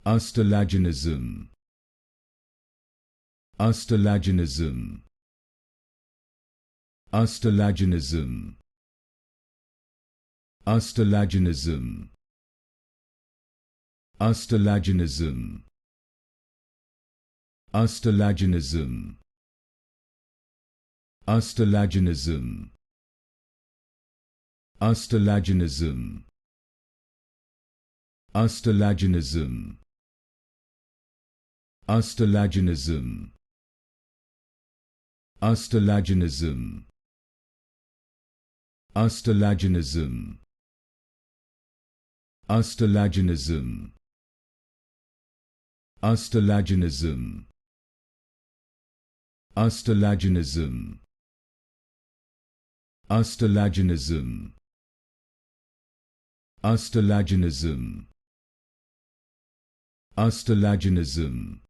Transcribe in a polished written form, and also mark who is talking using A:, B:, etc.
A: Ustilaginism. Ustilaginism. Ustilaginism. Ustilaginism. Ustilaginism. Ustilaginism. Ustilaginism. Ustilaginism. Ustilaginism. Ustilaginism. Ustilaginism. Ustilaginism. Ustilaginism. Ustilaginism. Ustilaginism. Ustilaginism. Ustilaginism. Ustilaginism.